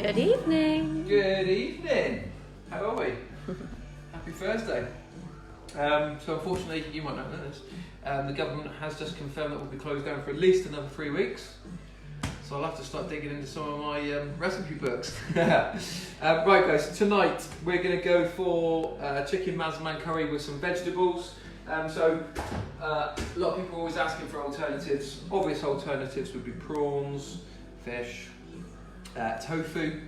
Good evening. Good evening. How are we? Happy Thursday. So unfortunately, you might not know this, the government has just confirmed that we'll be closed down for at least another 3 weeks. So I'll have to start digging into some of my recipe books. Right guys, tonight we're going to go for chicken Massaman curry with some vegetables. So a lot of people are always asking for alternatives. Obvious alternatives would be prawns, fish, tofu,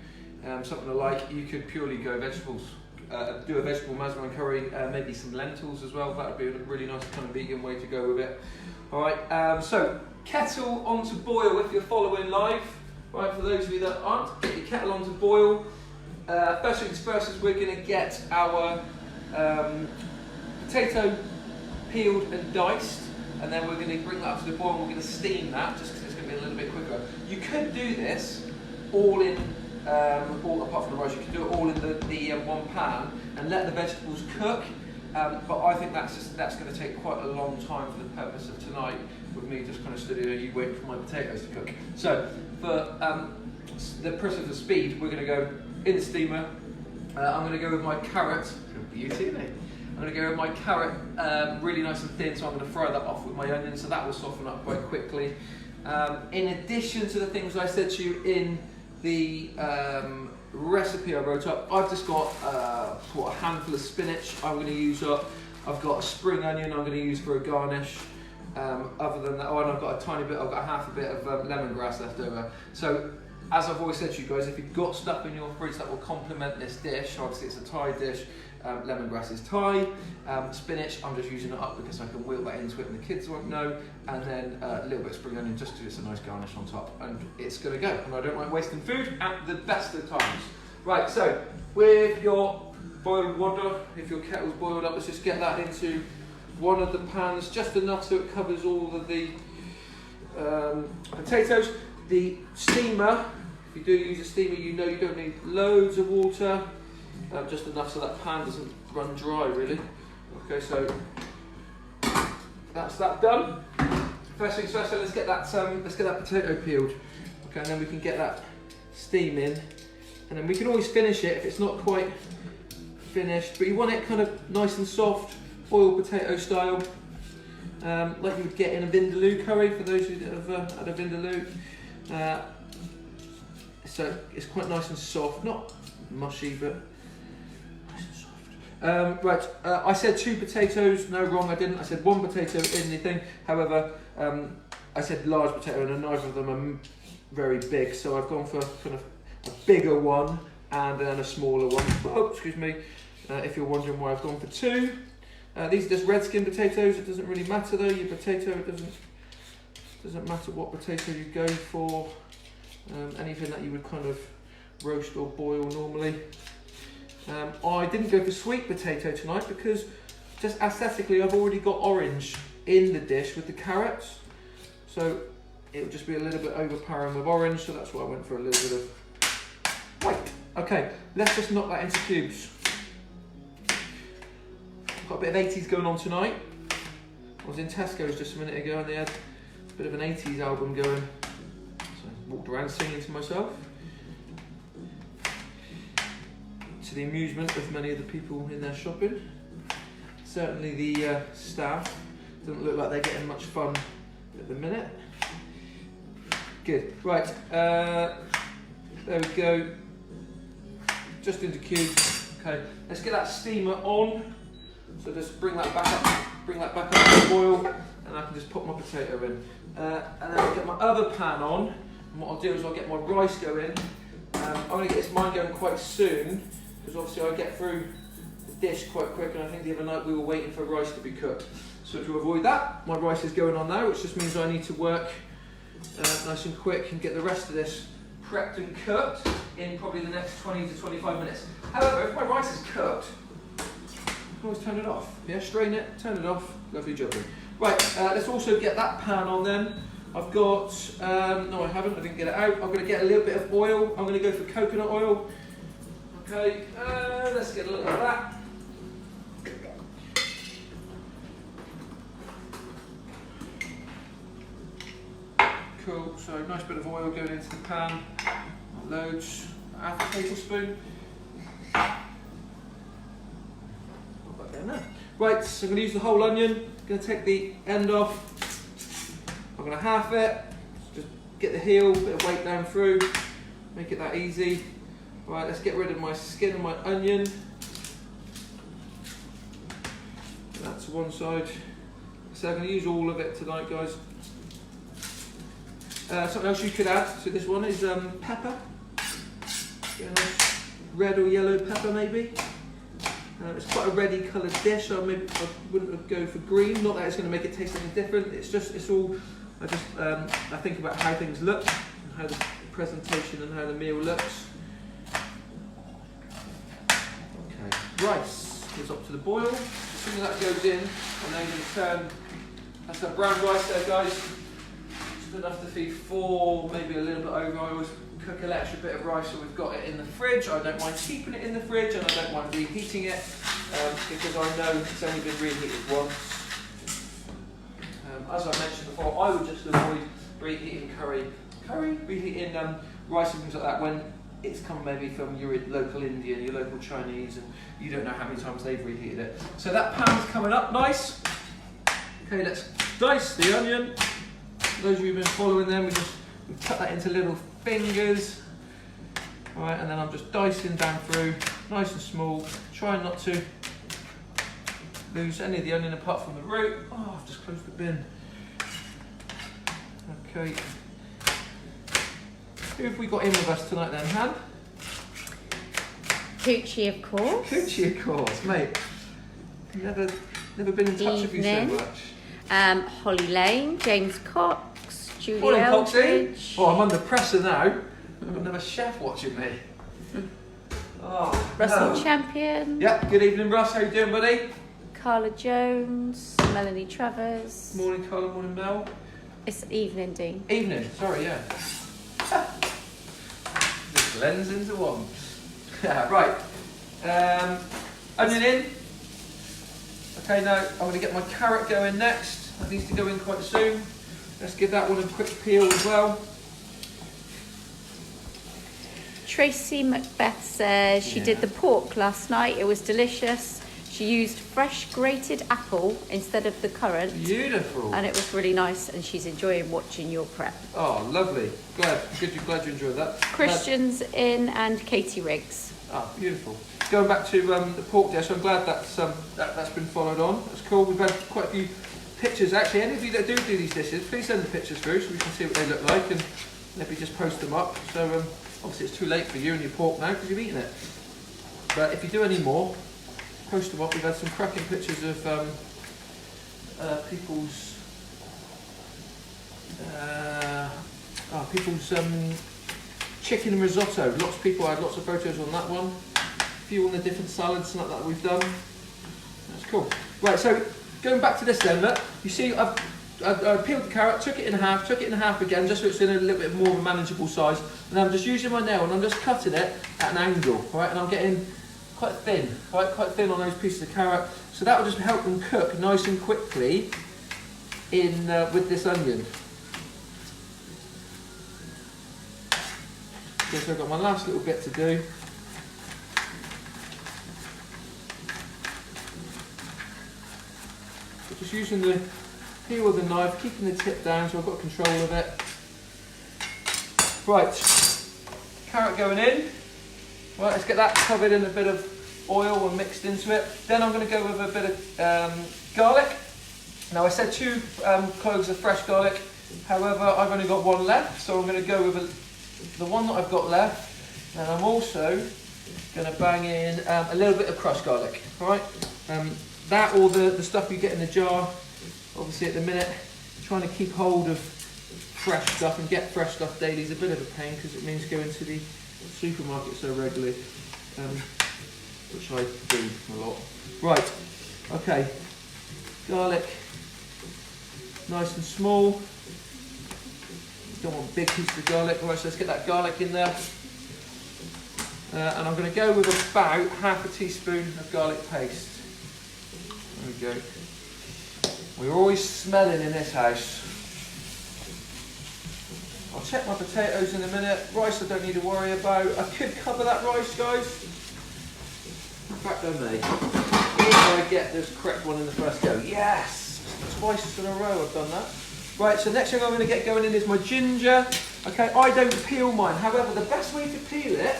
something alike. You could purely go vegetables, do a vegetable Massaman curry, maybe some lentils as well. That would be a really nice kind of vegan way to go with it. Alright, so kettle on to boil if you're following live. Right, for those of you that aren't, get your kettle on to boil. First things first is we're going to get our potato peeled and diced, and then we're going to bring that up to the boil and we're going to steam that just because it's going to be a little bit quicker. You could do this all in, all apart from the rice, you can do it all in the one pan and let the vegetables cook, but I think that's going to take quite a long time for the purpose of tonight, with me just kind of studying you waiting for my potatoes to cook. So for the purpose of speed, we're going to go in the steamer. I'm going to go with my carrot. Beauty, isn't it? I'm going to go with my carrot really nice and thin, so I'm going to fry that off with my onion, so that will soften up quite quickly. In addition to the things I said to you in the recipe I wrote up, I've just got a handful of spinach I'm going to use up. I've got a spring onion I'm going to use for a garnish. Other than that, and I've got a tiny bit, I've got half a bit of lemongrass left over. So, as I've always said to you guys, if you've got stuff in your fridge that will complement this dish, obviously it's a Thai dish, lemongrass is Thai, spinach, I'm just using it up because I can wheel that into it and the kids won't know, and then a little bit of spring onion just to get a nice garnish on top, and it's going to go. And I don't like wasting food at the best of times. Right, so with your boiled water, if your kettle's boiled up, let's just get that into one of the pans, just enough so it covers all of the potatoes. The steamer, if you do use a steamer, you know you don't need loads of water, just enough so that pan doesn't run dry really. Okay, so that's that done. First things first, so let's get that potato peeled. Okay, and then we can get that steaming, and then we can always finish it if it's not quite finished, but you want it kind of nice and soft, boiled potato style, like you would get in a vindaloo curry, for those of you that have had a vindaloo. So it's quite nice and soft, not mushy, but nice and soft. Right, I said 2 potatoes, no wrong I didn't, I said 1 potato in the thing. However, I said large potato and neither of them are very big, so I've gone for kind of a bigger one and then a smaller one. Oh, excuse me, if you're wondering why I've gone for 2. These are just red skin potatoes. It doesn't really matter though, your potato, it doesn't matter what potato you go for. Anything that you would kind of roast or boil normally. I didn't go for sweet potato tonight because just aesthetically I've already got orange in the dish with the carrots. So it would just be a little bit overpowering with orange, so that's why I went for a little bit of white. Okay, let's just knock that into cubes. Got a bit of 80s going on tonight. I was in Tesco's just a minute ago and they had a bit of an 80s album going. So I walked around singing to myself, to the amusement of many of the people in there shopping. Certainly the staff doesn't look like they're getting much fun at the minute. Good, right, there we go. Just into cubes. Okay, let's get that steamer on. So just bring that back up to the boil, and I can just put my potato in. And then I'll get my other pan on, and what I'll do is I'll get my rice going. I'm going to get mine going quite soon, because obviously I get through the dish quite quick, and I think the other night we were waiting for rice to be cooked. So to avoid that, my rice is going on now, which just means I need to work nice and quick and get the rest of this prepped and cooked in probably the next 20 to 25 minutes. However, if my rice is cooked, I can always turn it off. Yeah, strain it, turn it off, lovely jubbly. Right, let's also get that pan on then. I've got, no I haven't, I didn't get it out. I'm going to get a little bit of oil. I'm going to go for coconut oil. Okay, let's get a little of that. Cool, so nice bit of oil going into the pan, not loads. half a tablespoon. Put that down there. Right, so I'm going to use the whole onion. I'm going to take the end off. I'm going to half it. Just get the heel, bit of weight down through. Make it that easy. Right, let's get rid of my skin and my onion. That's one side. So I'm going to use all of it tonight, guys. Something else you could add to this one is pepper. Get a nice red or yellow pepper maybe. It's quite a reddy coloured dish, so maybe I wouldn't go for green. Not that it's going to make it taste any different. It's all. I think about how things look, and how the presentation and how the meal looks. Okay, rice goes up to the boil. As soon as that goes in, and then you turn. That's that brown rice there, guys. Just enough to feed 4, maybe a little bit over. I always cook an extra bit of rice, so we've got it in the fridge. I don't mind keeping it in the fridge, and I don't mind reheating it because I know it's only been reheated once. As I mentioned before, I would just avoid reheating reheating rice and things like that when it's come maybe from your local Indian, your local Chinese, and you don't know how many times they've reheated it. So that pan's coming up nice. Okay, let's dice the onion. For those of you who've been following them, we cut that into little fingers. All right, and then I'm just dicing down through, nice and small, trying not to lose any of the onion apart from the root. Oh, I've just closed the bin. Okay. Who have we got in with us tonight then, Han? Coochie, of course. Coochie, of course, mate. Never been in touch with you so much. Holly Lane, James Cox, Julie Morning, Coxie. Eldridge. Oh, I'm under pressure now. I've got another chef watching me. Oh, Russell no. Champion. Yep, good evening, Russ. How you doing, buddy? Carla Jones, Melanie Travers. Morning, Carla. Morning, Mel. It's evening, Dean. Evening, sorry, yeah. Just blends into one. Right. Onion in. Okay, now I'm going to get my carrot going next. That needs to go in quite soon. Let's give that one a quick peel as well. Tracy Macbeth says she did the pork last night. It was delicious. She used fresh grated apple instead of the currant. Beautiful. And it was really nice, and she's enjoying watching your prep. Oh, lovely. Glad you enjoyed that. Christian's in and Katie Riggs. Ah, beautiful. Going back to the pork dish, I'm glad that's been followed on. That's cool. We've had quite a few pictures. Actually, any of you that do these dishes, please send the pictures through so we can see what they look like, and maybe just post them up. So obviously it's too late for you and your pork now because you've eaten it. But if you do any more, post them up. We've had some cracking pictures of people's chicken risotto. Lots of people had lots of photos on that one. A few on the different salads and that we've done. That's cool. Right, so going back to this then, look, you see I peeled the carrot, took it in half again, just so it's in a little bit more of a manageable size. And I'm just using my nail and I'm just cutting it at an angle, right? And I'm getting quite thin on those pieces of carrot. So that will just help them cook nice and quickly in with this onion. Okay, so I've got my last little bit to do. So just using the heel of the knife, keeping the tip down so I've got control of it. Right, carrot going in. Right, let's get that covered in a bit of oil and mixed into it. Then I'm going to go with a bit of garlic. Now I said 2 cloves of fresh garlic, however I've only got 1 left, so I'm going to go with the one that I've got left, and I'm also going to bang in a little bit of crushed garlic. Right, that or the stuff you get in the jar. Obviously at the minute, trying to keep hold of fresh stuff and get fresh stuff daily is a bit of a pain because it means going to the supermarket so regularly, which I do a lot. Right, okay, garlic, nice and small. Don't want big pieces of garlic. Right, so let's get that garlic in there. And I'm going to go with about half a teaspoon of garlic paste. There we go. We're always smelling in this house. I'll check my potatoes in a minute. Rice I don't need to worry about. I could cover that rice, guys. In fact, I may. If I get this correct one in the first go. Yes! Twice in a row I've done that. Right, so next thing I'm going to get going in is my ginger. Okay, I don't peel mine. However, the best way to peel it,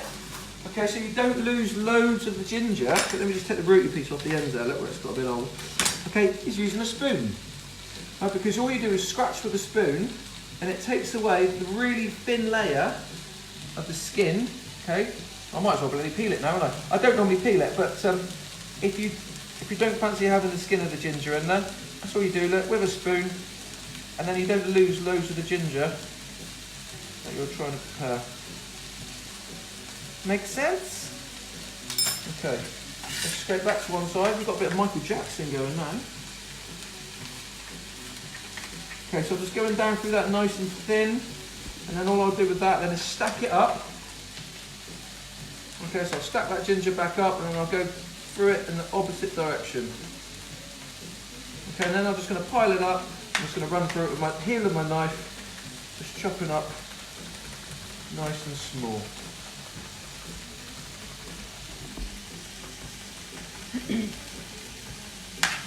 okay, so you don't lose loads of the ginger, but let me just take the rooty piece off the end there, look where it's got a bit old. Okay, is using a spoon. Because all you do is scratch with a spoon, and it takes away the really thin layer of the skin, okay? I might as well bloody peel it now, won't I? I don't normally peel it, but if you don't fancy having the skin of the ginger in there, that's all you do, look, with a spoon, and then you don't lose loads of the ginger that you're trying to prepare. Make sense? Okay, let's go back to one side. We've got a bit of Michael Jackson going now. Okay, so I'm just going down through that nice and thin, and then all I'll do with that then is stack it up. Okay, so I'll stack that ginger back up, and then I'll go through it in the opposite direction. Okay, and then I'm just going to pile it up. I'm just going to run through it with my heel of my knife, just chopping up nice and small.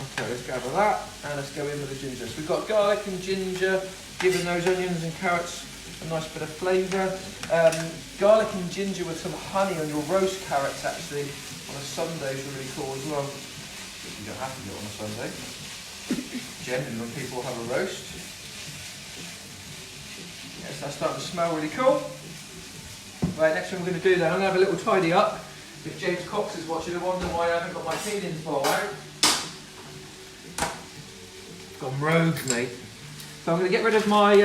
Okay, let's gather that, and let's go in with the ginger. So we've got garlic and ginger, giving those onions and carrots a nice bit of flavour. Garlic and ginger with some honey on your roast carrots, actually, on a Sunday is really cool as well. You don't have to do it on a Sunday. Generally, when people have a roast. Yes, that's starting to smell really cool. Right, next thing we're going to do then, I'm going to have a little tidy up. If James Cox is watching, I wonder why I haven't got my peelings bowl out. Gone rogue, mate. So I'm going to get rid of my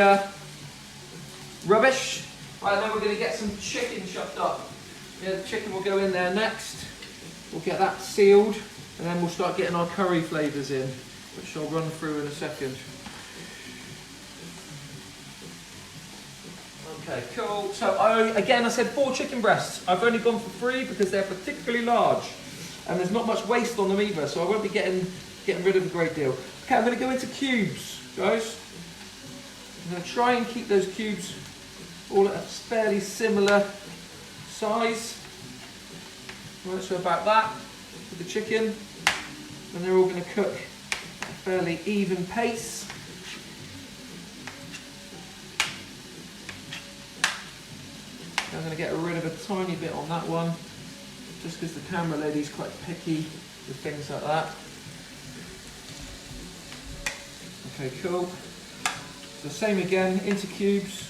rubbish. Right, then we're going to get some chicken chopped up. Yeah, the chicken will go in there next. We'll get that sealed, and then we'll start getting our curry flavours in, which I'll run through in a second. Okay, cool. So I said 4 chicken breasts. I've only gone for 3 because they're particularly large, and there's not much waste on them either, so I won't be getting rid of a great deal. Okay, I'm going to go into cubes, guys. I'm going to try and keep those cubes all at a fairly similar size. Right, so about that with the chicken, and they're all going to cook at a fairly even pace. I'm going to get rid of a tiny bit on that one, just because the camera lady's quite picky with things like that. Okay, cool. So same again, into cubes.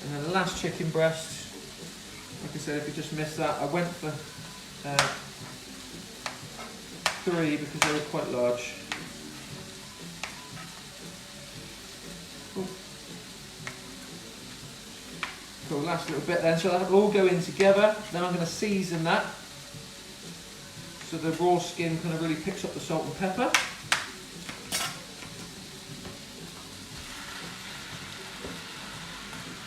And then the last chicken breast, like I said, if you just missed that, I went for 3 because they were quite large. Cool. Cool, last little bit then, so that'll all go in together. Then I'm going to season that so the raw skin kind of really picks up the salt and pepper.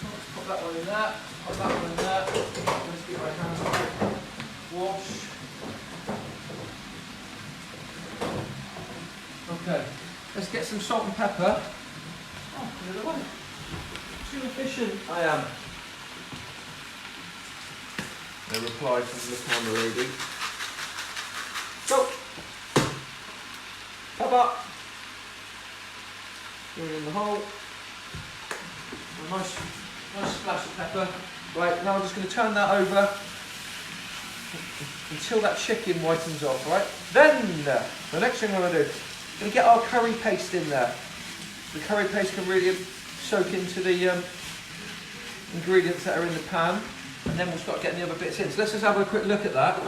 Let's put that one in there, put that one in there. Let's get my hands on it. Wash. Okay, let's get some salt and pepper. Oh, the other way. Too efficient I am. No reply from the camera lady. Go! Pepper! Going in the hole. A nice splash of pepper. Right, now I'm just going to turn that over until that chicken whitens off, right? Then, the next thing I'm going to do, I'm going to get our curry paste in there. The curry paste can really soak into the ingredients that are in the pan, and then we'll start getting the other bits in. So let's just have a quick look at that.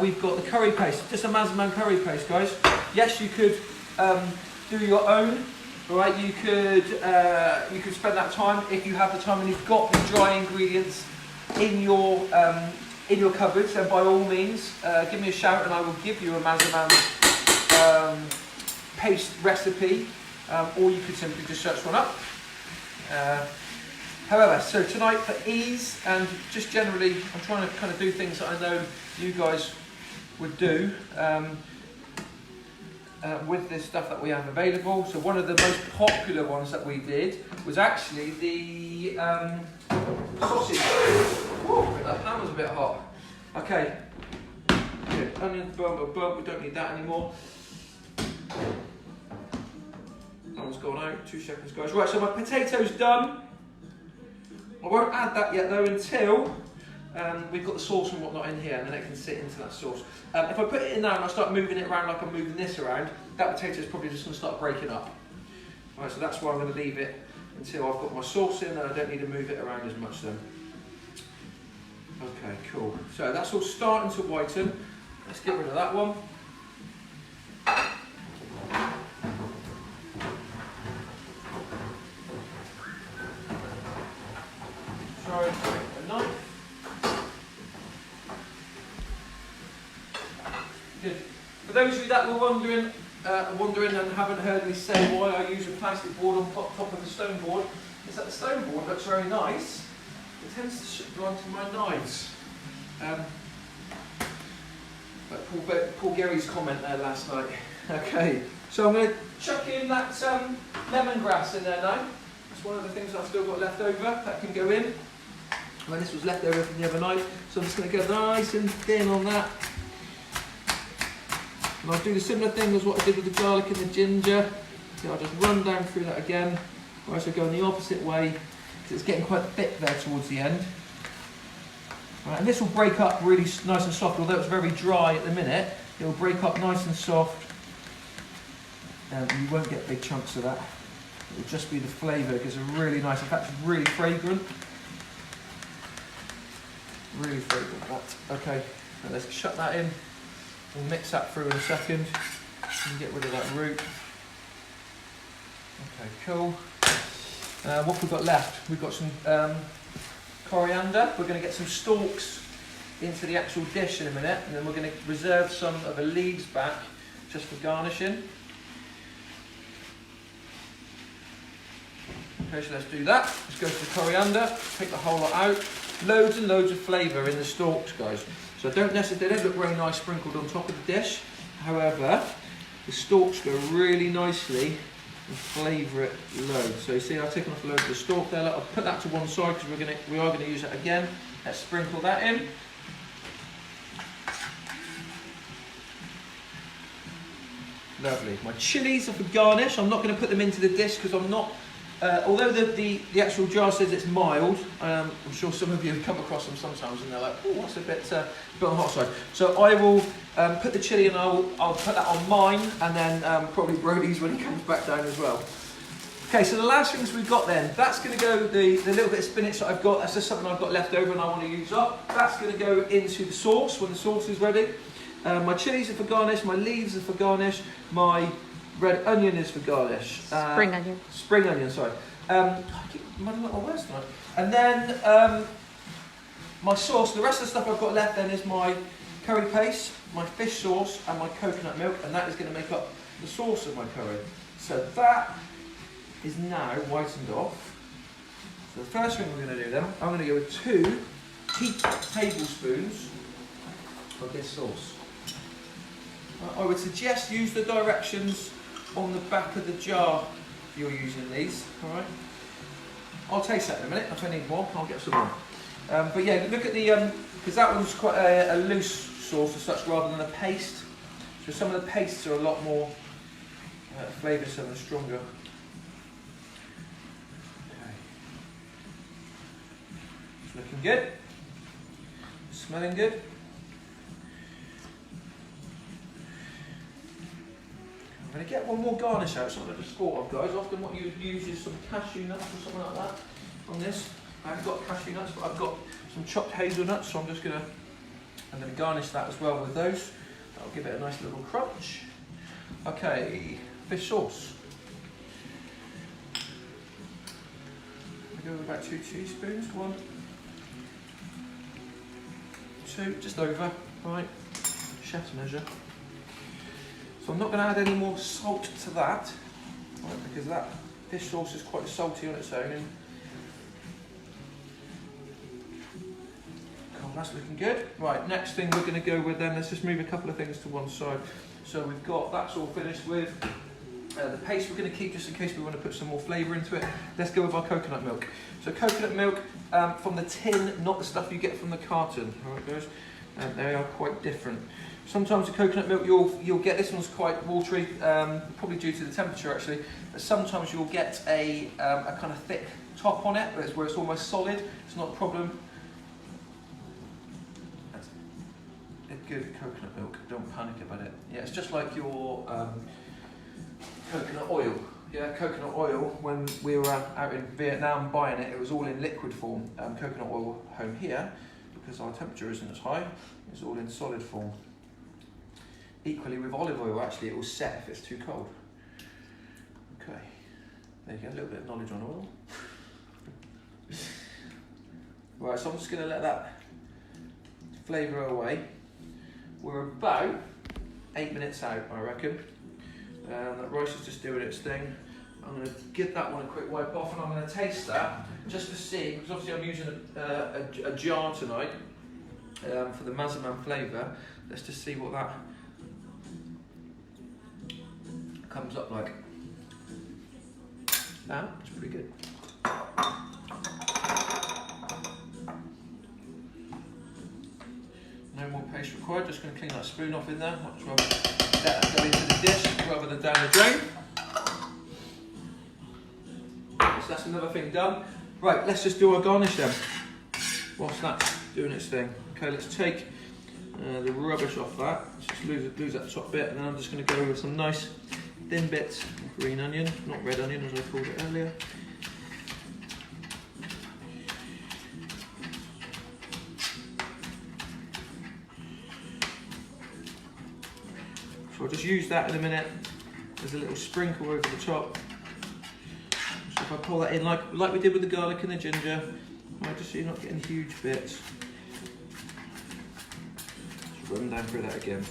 We've got the curry paste, just a Massaman curry paste, guys. Yes, you could do your own. All right, you could spend that time if you have the time and you've got the dry ingredients in your cupboards. Then by all means, give me a shout and I will give you a Massaman paste recipe, or you could simply just search one up. However, so tonight for ease and just generally, I'm trying to kind of do things that I know you guys would do with this stuff that we have available. So one of the most popular ones that we did was actually the sausage. Woo, that pan was a bit hot. Okay, good. Onion, boom, we don't need that anymore. That one's gone out, 2 seconds guys. Right, so my potato's done. I won't add that yet though until we've got the sauce and whatnot in here, and then it can sit into that sauce. If I put it in now and I start moving it around like I'm moving this around, that potato is probably just going to start breaking up. Right, so that's why I'm going to leave it until I've got my sauce in, and I don't need to move it around as much then. Okay, cool. So that's all starting to whiten. Let's get rid of that one. Sorry, a knife. Good. For those of you that were wondering and haven't heard me say why I use a plastic board on top of the stone board, is that the stone board looks very nice. It tends to go onto my knives. But Paul Gary's comment there last night. Okay, so I'm going to chuck in that lemongrass in there now. That's one of the things I've still got left over that can go in. And this was left over from the other night, so I'm just going to go nice and thin on that. And I'll do the similar thing as what I did with the garlic and the ginger. So I'll just run down through that again, whereas I go in the opposite way, because it's getting quite thick there towards the end. Right, and this will break up really nice and soft, although it's very dry at the minute, it will break up nice and soft. You won't get big chunks of that. It will just be the flavour, because it's really nice, in fact it's really fragrant. Really fragrant, that. Okay, now let's shut that in. We'll mix that through in a second and get rid of that root. Okay, cool. What have we got left? We've got some coriander. We're going to get some stalks into the actual dish in a minute, and then we're going to reserve some of the leaves back just for garnishing. Okay, so let's do that. Let's go to the coriander, take the whole lot out. Loads and loads of flavour in the stalks, guys. So they don't look very nice sprinkled on top of the dish. However, the stalks go really nicely and flavour it loads. So you see I've taken off a load of the stalk there. I'll put that to one side because we are going to use it again. Let's sprinkle that in. Lovely. My chilies are for garnish. I'm not going to put them into the dish because I'm not... although the actual jar says it's mild, I'm sure some of you have come across them sometimes and they're like, oh, that's a bit on the hot side. So I will put the chilli and I'll put that on mine, and then probably Brody's when he comes back down as well. Okay, so the last things we've got then, that's going to go, the little bit of spinach that I've got, that's just something I've got left over and I want to use up. That's going to go into the sauce when the sauce is ready. My chilies are for garnish, my leaves are for garnish, my red onion is for garnish. Spring onion. Spring onion, sorry. I keep muddling up my words tonight. And then my sauce, the rest of the stuff I've got left then is my curry paste, my fish sauce and my coconut milk, and that is going to make up the sauce of my curry. So that is now whitened off. So the first thing we're going to do then, I'm going to go with 2 heaped tablespoons of this sauce. I would suggest use the directions on the back of the jar if you're using these, alright? I'll taste that in a minute, if I need more, I'll get some more. But yeah, look at the, because that one's quite a loose sauce as such rather than a paste. So some of the pastes are a lot more flavoursome and stronger. Okay. It's looking good. Smelling good. I'm going to get one more garnish out, something I just thought of, guys. Often what you would use is some cashew nuts or something like that on this. I haven't got cashew nuts, but I've got some chopped hazelnuts, so I'm going to garnish that as well with those. That'll give it a nice little crunch. Okay, fish sauce. I go with about 2 teaspoons, 1, 2, just over, right, chef's measure. So I'm not going to add any more salt to that, right, because that fish sauce is quite salty on its own. And That's looking good. Right, next thing we're going to go with then, let's just move a couple of things to one side. So we've got, that's all finished with. The paste we're going to keep just in case we want to put some more flavour into it. Let's go with our coconut milk. So coconut milk from the tin, not the stuff you get from the carton. All right, guys, they are quite different. Sometimes the coconut milk you'll get, this one's quite watery, probably due to the temperature actually, but sometimes you'll get a kind of thick top on it, where it's almost solid. It's not a problem. That's a good coconut milk, don't panic about it. Yeah, it's just like your coconut oil. Yeah, coconut oil, when we were out in Vietnam buying it, it was all in liquid form. Coconut oil home here, because our temperature isn't as high, it's all in solid form. Equally with olive oil, actually, it will set if it's too cold. Okay, there you go, a little bit of knowledge on oil. Right, so I'm just going to let that flavour away. We're about 8 minutes out, I reckon. That rice is just doing its thing. I'm going to give that one a quick wipe off, and I'm going to taste that just to see, because obviously I'm using a jar tonight for the Massaman flavour. Let's just see what that comes up like. Now, it's pretty good. No more paste required, just going to clean that spoon off in there. Might as well let that go into the dish rather than down the drain. So that's another thing done. Right, let's just do our garnish then, whilst that's doing its thing. Okay, let's take the rubbish off that. Let's just lose that top bit, and then I'm just going to go with some nice thin bits of green onion, not red onion as I called it earlier. So I'll just use that in a minute as a little sprinkle over the top. So if I pull that in like we did with the garlic and the ginger, right, just so you're not getting huge bits. Just run down through that again.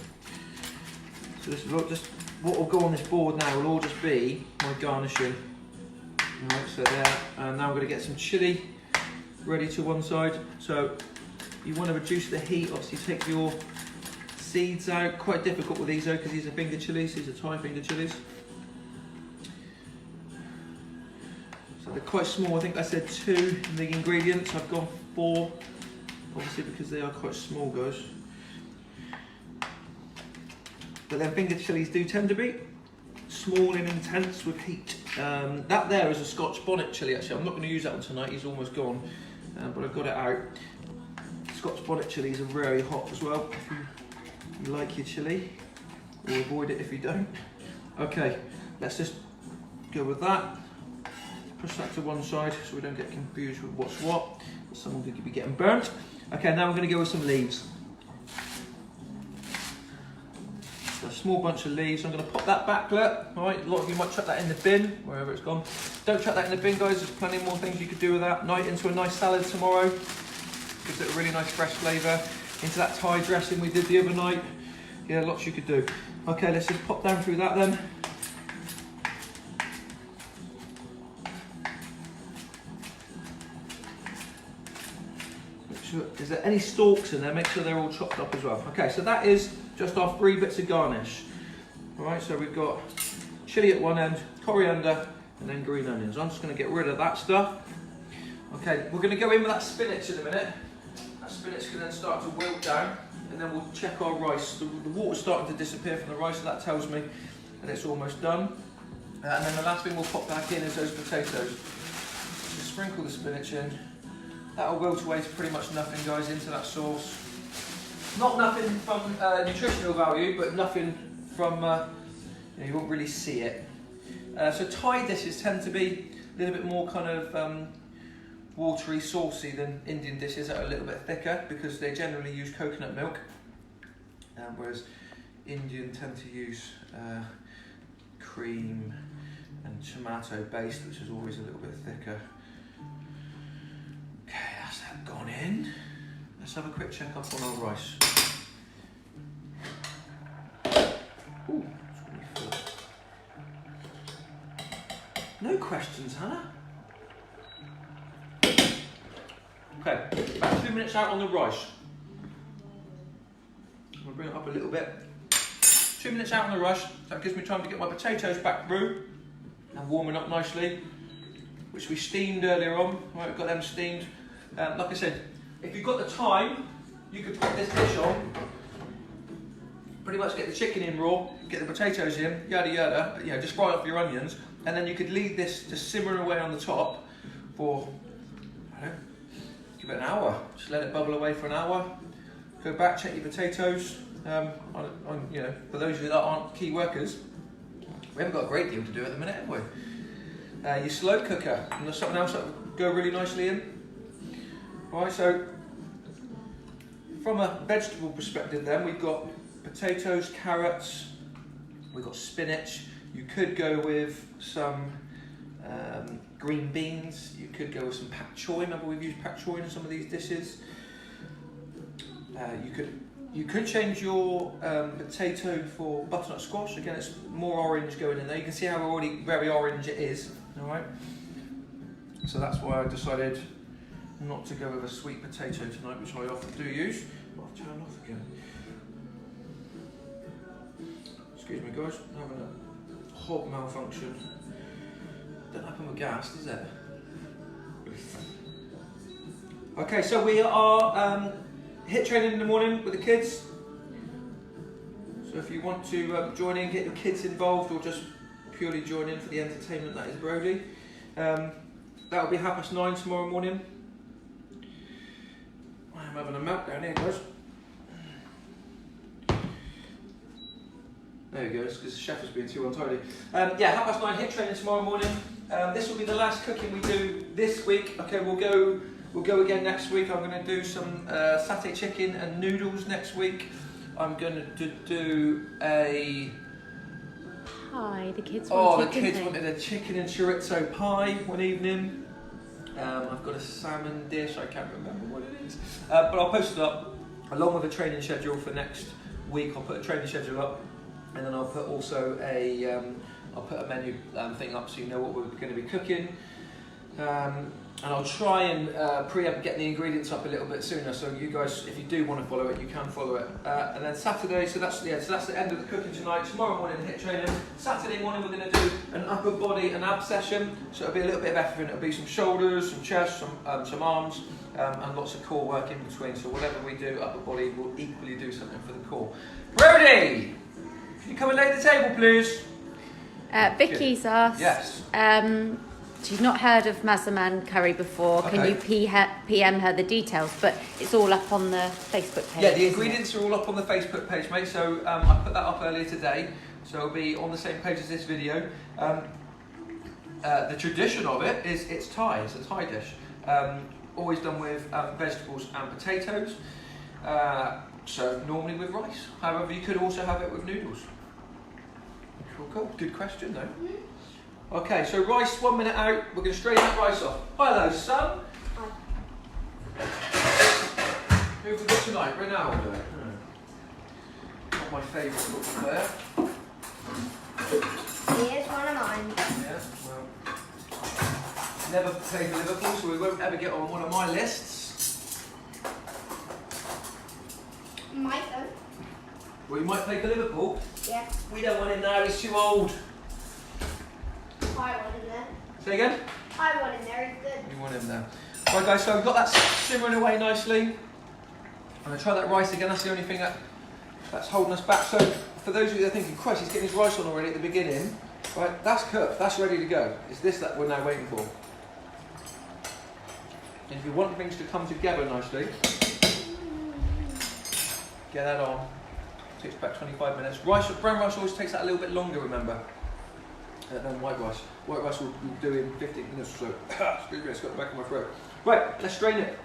So this will just, what will go on this board now will all just be my garnishing. Right, so there, and now I'm going to get some chilli ready to one side. So you want to reduce the heat, obviously take your seeds out. Quite difficult with these though, because these are finger chilies, these are Thai finger chilies. So they're quite small, I think I said 2 in the ingredients, I've gone 4, obviously because they are quite small, guys. But then finger chilies do tend to be small and intense with heat. That there is a Scotch bonnet chilli actually, I'm not going to use that one tonight, he's almost gone, but I've got it out. Scotch bonnet chilies are very hot as well. You like your chilli, or avoid it if you don't. Okay, let's just go with that. Push that to one side so we don't get confused with what's what. Someone could be getting burnt. Okay, now we're going to go with some leaves. So a small bunch of leaves. I'm going to pop that backlet. All right, a lot of you might chuck that in the bin, wherever it's gone. Don't chuck that in the bin, guys. There's plenty more things you could do with that. Into a nice salad tomorrow. Gives it a really nice fresh flavour. Into that Thai dressing we did the other night. Yeah, lots you could do. Okay, let's just pop down through that then. Make sure, is there any stalks in there? Make sure they're all chopped up as well. Okay, so that is just our 3 bits of garnish. All right, so we've got chilli at one end, coriander, and then green onions. I'm just going to get rid of that stuff. Okay, we're going to go in with that spinach in a minute. Spinach can then start to wilt down, and then we'll check our rice. The water's starting to disappear from the rice, so that tells me that it's almost done. And then the last thing we'll pop back in is those potatoes. So sprinkle the spinach in. That'll wilt away to pretty much nothing, guys, into that sauce. Not nothing from nutritional value, but nothing from, you won't really see it. So Thai dishes tend to be a little bit more kind of watery, saucy than Indian dishes that are a little bit thicker, because they generally use coconut milk, whereas Indian tend to use cream and tomato based, which is always a little bit thicker. Okay, that's that gone in. Let's have a quick check up on our rice. Ooh, it's really full. No questions, Hannah? Okay, about 2 minutes out on the rice. bring it up a little bit. 2 minutes out on the rush. That gives me time to get my potatoes back through and warming up nicely, which we steamed earlier on. Right, we've got them steamed. Like I said, if you've got the time, you could put this dish on. Pretty much get the chicken in raw, get the potatoes in, yada yada. You know, just fry off your onions, and then you could leave this just simmering away on the top for, I don't know, give it an hour. Just let it bubble away for an hour. Go back, check your potatoes. You know, for those of you that aren't key workers, we haven't got a great deal to do at the minute, have we? Your slow cooker, and there's something else that would go really nicely in. Right, so from a vegetable perspective, then we've got potatoes, carrots, we've got spinach. You could go with some green beans. You could go with some pak choy. Remember, we've used pak choy in some of these dishes. You could change your potato for butternut squash. Again, it's more orange going in there. You can see how already very orange it is. All right. So that's why I decided not to go with a sweet potato tonight, which I often do use. I'll turn off again. Excuse me, guys. I'm having a hob malfunction. Don't happen with gas, does it? Okay, so we are hit training in the morning with the kids. So if you want to join in, get your kids involved, or just purely join in for the entertainment that is Brody, that will be 9:30 tomorrow morning. I'm having a meltdown here, guys. There we go, it's because the chef has been too untidy. Yeah, 9:30 hit training tomorrow morning. This will be the last cooking we do this week. Okay, we'll go again next week. I'm going to do some satay chicken and noodles next week. I'm going to do a pie. The kids wanted a chicken and chorizo pie one evening. I've got a salmon dish. I can't remember what it is, but I'll post it up along with a training schedule for next week. I'll put a training schedule up, and then I'll put also I'll put a menu thing up so you know what we're going to be cooking. And I'll try and preempt getting the ingredients up a little bit sooner, so you guys, if you do want to follow it, you can follow it. And then Saturday, so that's the end of the cooking tonight. Tomorrow morning, hit training. Saturday morning, we're going to do an upper body and ab session. So it'll be a little bit of everything. It'll be some shoulders, some chest, some arms, and lots of core work in between. So whatever we do, upper body, we'll equally do something for the core. Brody, can you come and lay the table, please? Vicky's asked. Yes. She's not heard of Massaman curry before. Okay. Can you PM her the details? But it's all up on the Facebook page. Yeah, the ingredients are all up on the Facebook page, mate. So I put that up earlier today. So it'll be on the same page as this video. The tradition of it is it's Thai. It's a Thai dish. Always done with vegetables and potatoes. So normally with rice. However, you could also have it with noodles. Cool. Good question, though. Mm-hmm. Okay, so rice 1 minute out. We're going to strain that rice off. Hello, son. Hi. Who have we got tonight? Ronaldo. Not my favourite football player. He is one of mine. Yeah, well, never played for Liverpool, so we won't ever get on one of my lists. Might though. Well, you might play for Liverpool. Yeah. We don't want him now. He's too old. I want him there. Say again? I want him there, he's good. You want him there. Right guys, so I've got that simmering away nicely. I'm going to try that rice again, that's the only thing that's holding us back. So for those of you that are thinking, Christ, he's getting his rice on already at the beginning, right, that's cooked, that's ready to go. It's this that we're now waiting for. And if you want things to come together nicely, get that on. It takes about 25 minutes. Brown rice always takes that a little bit longer, remember, than white rice. White rice we'll do in 15 minutes or so. Excuse me, it's got the back of my throat. Right, let's strain it.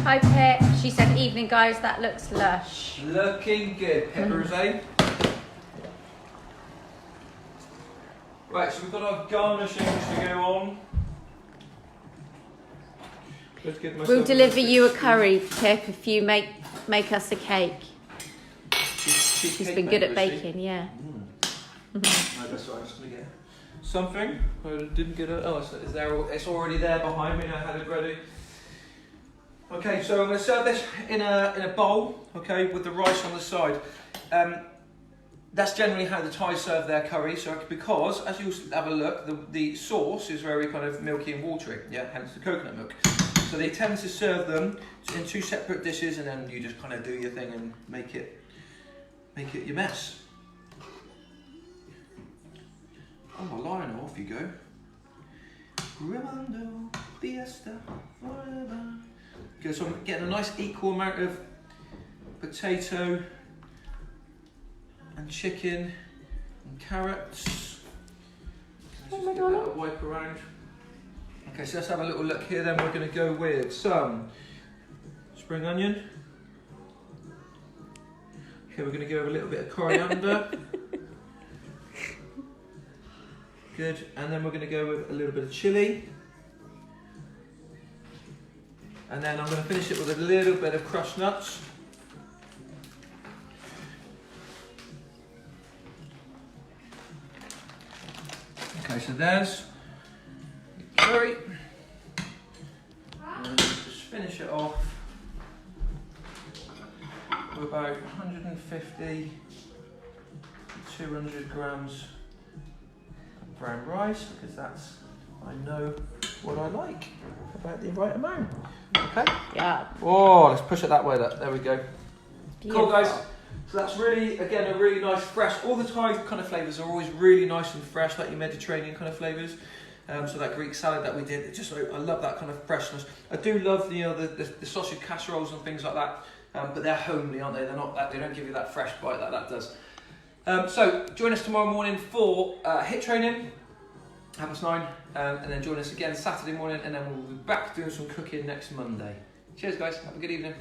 Hi Pip. She said, evening guys, that looks lush. Looking good, peppers, eh? Right, so we've got our garnishings to go on. We'll deliver you a curry, Pip, if you make us a cake. She's been good at baking, yeah. No, that's right, I'm just going to get something. I didn't get it. Oh, it's there. It's already there behind me. I had it ready. Okay, so I'm going to serve this in a bowl. Okay, with the rice on the side. That's generally how the Thais serve their curry. So because, as you have a look, the sauce is very kind of milky and watery. Yeah, hence the coconut milk. So they tend to serve them in 2 separate dishes, and then you just kind of do your thing and make it your mess. Oh, lion, off you go. Grimando, fiesta, forever. Okay, so I'm getting a nice equal amount of potato and chicken and carrots. Let's just get that a wipe around. Okay, so let's have a little look here then. We're going to go with some spring onion. Okay, we're going to go with a little bit of coriander. Good, and then we're going to go with a little bit of chilli. And then I'm going to finish it with a little bit of crushed nuts. Okay, so there's curry. And just finish it off with about 150 to 200 grams of brown rice, because that's, I know what I like about the right amount. Okay. Yeah. Oh, let's push it that way. There we go. Beautiful. Cool, guys. So that's really, again, a really nice fresh. All the Thai kind of flavours are always really nice and fresh, like your Mediterranean kind of flavours. So that Greek salad that we did, I love that kind of freshness. I do love the sausage casseroles and things like that, but they're homely, aren't they? They're not that. They don't give you that fresh bite like that does. So join us tomorrow morning for HIIT training, 9:30, and then join us again Saturday morning, and then we'll be back doing some cooking next Monday. Cheers, guys. Have a good evening.